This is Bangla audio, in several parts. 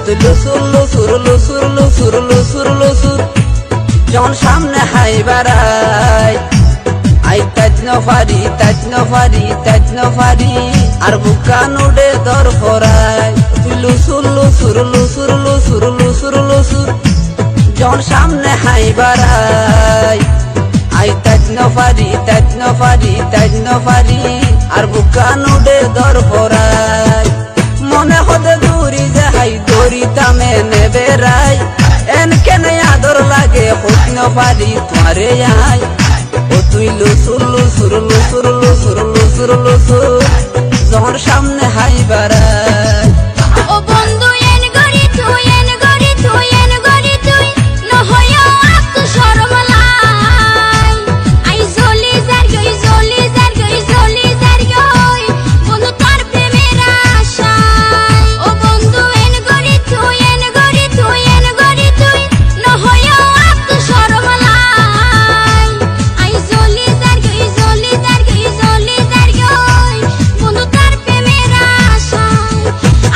তুই লুসুর লুসুর লুসুর লুসুর লুসুর লুসুর যখন সামনে হাই বাড়াই আই তাজ নফারি তাজ নফারি তাজ নফারি আর বুকা নুডে দর ফরাই তুই লুসুর লুসুর লুসুর লুসুর লুসুর লুসুর যখন সামনে হাই বাড়াই আই তাজ নফারি তাজ নফারি তাজ নফারি আর বুকা নুডে দর ফরাই মনে হতে দূরি যাই দড়ি তামে নেবে রাই এন কেন আদর লাগে হইতে নফারি তোমারে আই ও তুই লুসুর লুসুর লুসুর লুসুর লুসুর লুসুর যখন সামনে হাই বাড়াই ও বন্ধু এন গরি তুই এন গরি তুই এন গরি তুই নহয়ও আত শরমলাই আই জলি জার গই জলি জার গই জলি জার গই বন্ধু তোর প্রেমের আশায় ও বন্ধু এন গরি তুই এন গরি তুই এন গরি তুই নহয়ও আত শরমলাই আই জলি জার গই জলি জার গই জলি জার গই বন্ধু তোর প্রেমের আশায়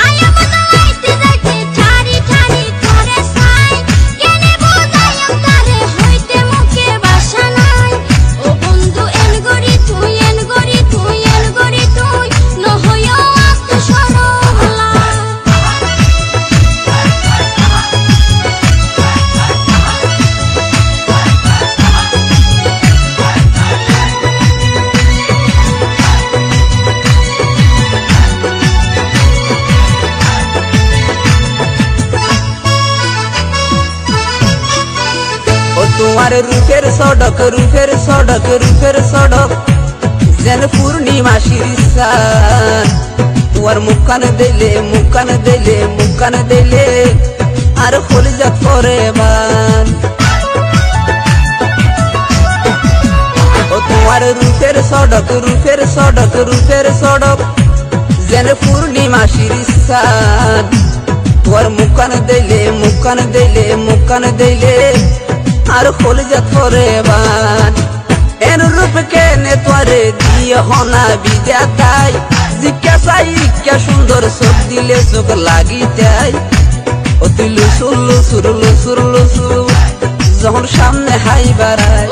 আয়া মতো আইতে যাইতে ঠারি ঠারি করে সাই কেনে বোঝাইম তারে হইতে মুখে বাসা নাই ও বন্ধু এন গরি তুই এন গরি তুই এন গরি তুই নহয়ও আত শরমলাই ও তোমার রূপের সড়ক রূপের সড়ক রূপের সড়ক যেন পূর্ণিমাসির সান তোমার মুখান দিলে মুখান দিলে মুখান দিলে আর কলিজা করে বান ও তোমার রূপের সড়ক রূপের সড়ক রূপের সড়ক যেন পূর্ণিমাসির সান তোমার মুখান দিলে মুখান দিলে মুখান দিলে আর কলিজা করে বান এন রূপ কেনে তোরে দিয়ে হনা বিদাতাই জিজ্ঞাসাই কে সুন্দর চোখ দিলে চোখ লাগি যায় ও তুই লুসুর লুসুর লুসুর লুসুর যখন সামনে হাই বাড়ায়